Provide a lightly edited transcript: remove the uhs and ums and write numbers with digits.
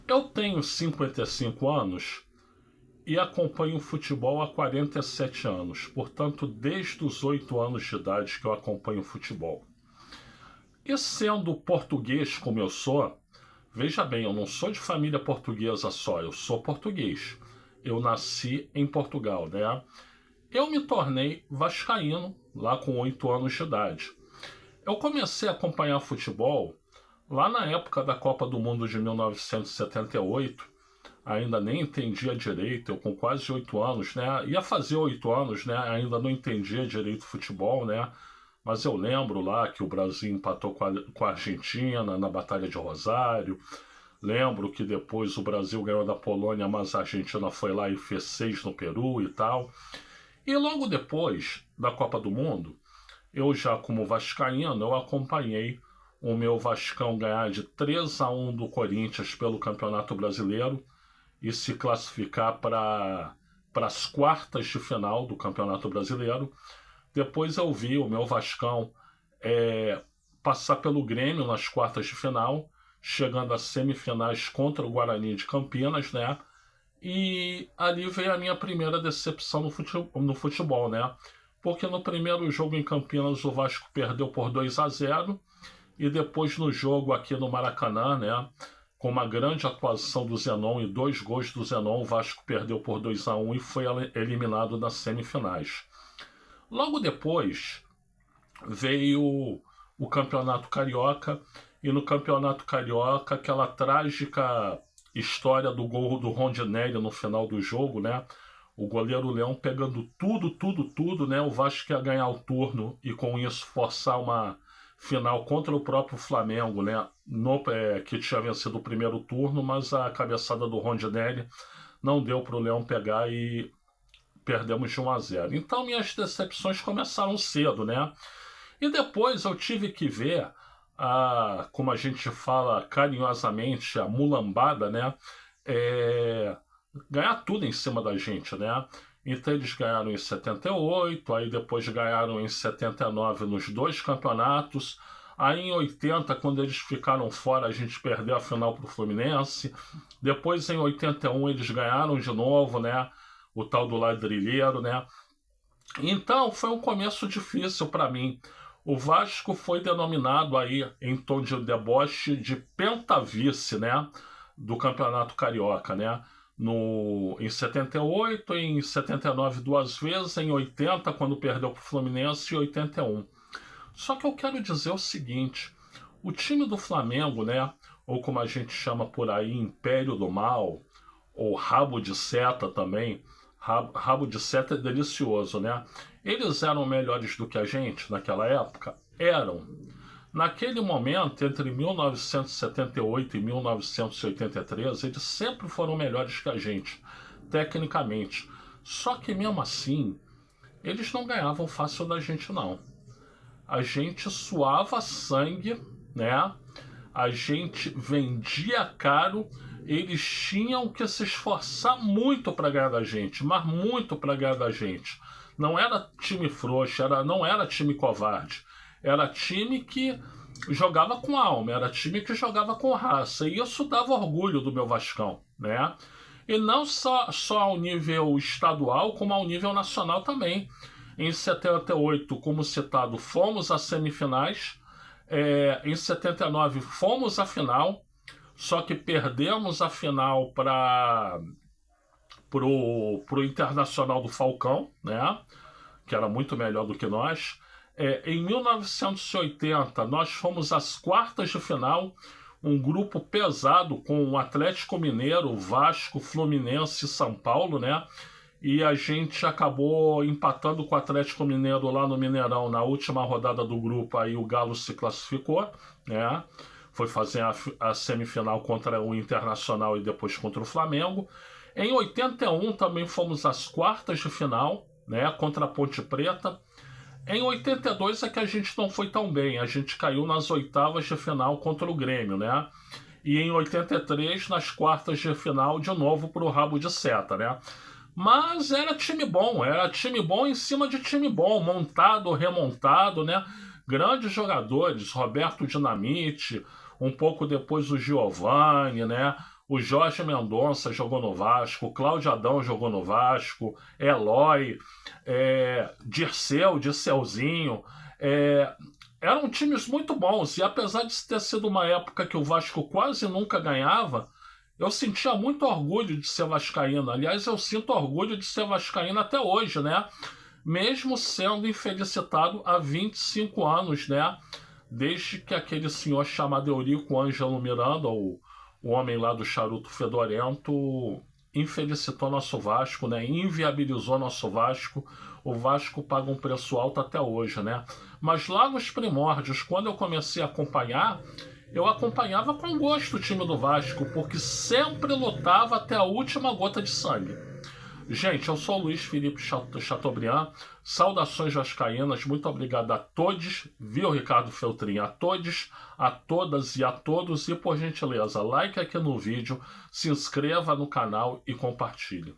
Eu tenho 55 anos e acompanho futebol há 47 anos, portanto, desde os 8 anos de idade que eu acompanho futebol. E sendo português como eu sou, veja bem, eu não sou de família portuguesa só, eu sou português. Eu nasci em Portugal, né? Eu me tornei vascaíno lá com 8 anos de idade. Eu comecei a acompanhar futebol lá na época da Copa do Mundo de 1978, ainda nem entendia direito, eu com quase 8 anos, né? Ia fazer 8 anos, né? Ainda não entendia direito futebol, né? Mas eu lembro lá que o Brasil empatou com a Argentina na Batalha de Rosário. Lembro que depois o Brasil ganhou da Polônia, mas a Argentina foi lá e fez 6 no Peru e tal. E logo depois da Copa do Mundo, eu já como vascaíno, eu acompanhei o meu Vascão ganhar de 3-1 do Corinthians pelo Campeonato Brasileiro e se classificar para as quartas de final do Campeonato Brasileiro. Depois eu vi o meu Vascão passar pelo Grêmio nas quartas de final, chegando às semifinais contra o Guarani de Campinas, né? E ali veio a minha primeira decepção no futebol, né? Porque no primeiro jogo em Campinas o Vasco perdeu por 2-0 e depois no jogo aqui no Maracanã, né, com uma grande atuação do Zenon e 2 gols do Zenon, o Vasco perdeu por 2-1 e foi eliminado nas semifinais. Logo depois veio o Campeonato Carioca, e no Campeonato Carioca aquela trágica história do gol do Rondinelli no final do jogo, né? O goleiro Leão pegando tudo, né? O Vasco ia ganhar o turno e com isso forçar uma final contra o próprio Flamengo, né? Que tinha vencido o primeiro turno, mas a cabeçada do Rondinelli não deu para o Leão pegar e perdemos de 1-0. Então minhas decepções começaram cedo, né? E depois eu tive que ver, como a gente fala carinhosamente, a mulambada, né? Ganhar tudo em cima da gente, né? Então eles ganharam em 78, aí depois ganharam em 79 nos 2 campeonatos. Aí em 80, quando eles ficaram fora, a gente perdeu a final para o Fluminense. Depois em 81 eles ganharam de novo, né? O tal do ladrilheiro, né? Então foi um começo difícil para mim. O Vasco foi denominado aí, em tom de deboche, de pentavice, né? Do Campeonato Carioca, né? Em 78, em 79 2 vezes, em 80 quando perdeu para o Fluminense e 81. Só que eu quero dizer o seguinte, o time do Flamengo, né, ou como a gente chama por aí, Império do Mal, ou Rabo de Seta também, Rabo de Seta é delicioso, né? Eles eram melhores do que a gente naquela época? Eram. Naquele momento, entre 1978 e 1983, eles sempre foram melhores que a gente, tecnicamente. Só que mesmo assim, eles não ganhavam fácil da gente, não. A gente suava sangue, né? A gente vendia caro, eles tinham que se esforçar muito para ganhar da gente, mas muito para ganhar da gente. Não era time frouxo, não era time covarde. Era time que jogava com alma, era time que jogava com raça. E isso dava orgulho do meu Vascão, né? E não só ao nível estadual, como ao nível nacional também. Em 78, como citado, fomos às semifinais. Em 79 fomos à final, só que perdemos a final para pro Internacional do Falcão, né? Que era muito melhor do que nós. Em 1980, nós fomos às quartas de final, um grupo pesado com o Atlético Mineiro, Vasco, Fluminense e São Paulo, né? E a gente acabou empatando com o Atlético Mineiro lá no Mineirão na última rodada do grupo, aí o Galo se classificou, né? Foi fazer a semifinal contra o Internacional e depois contra o Flamengo. Em 81 também fomos às quartas de final, né? Contra a Ponte Preta. Em 82 é que a gente não foi tão bem, a gente caiu nas oitavas de final contra o Grêmio, né? E em 83, nas quartas de final, de novo pro Rabo de Seta, né? Mas era time bom em cima de time bom, montado, remontado, né? Grandes jogadores, Roberto Dinamite, um pouco depois o Giovani, né? O Jorge Mendonça jogou no Vasco, o Cláudio Adão jogou no Vasco, Eloy, Dirceuzinho. Eram times muito bons, e apesar de ter sido uma época que o Vasco quase nunca ganhava, eu sentia muito orgulho de ser vascaíno. Aliás, eu sinto orgulho de ser vascaíno até hoje, né? Mesmo sendo infelicitado há 25 anos, né? Desde que aquele senhor chamado Eurico Ângelo Miranda, o homem lá do charuto fedorento, infelicitou nosso Vasco, né? Inviabilizou nosso Vasco. O Vasco paga um preço alto até hoje, né? Mas lá nos primórdios, quando eu comecei a acompanhar, eu acompanhava com gosto o time do Vasco, porque sempre lutava até a última gota de sangue. Gente, eu sou o Luiz Felipe Chateaubriand, saudações vascaínas, muito obrigado a todos, viu, Ricardo Feltrin? A todos, a todas e a todos, e por gentileza, like aqui no vídeo, se inscreva no canal e compartilhe.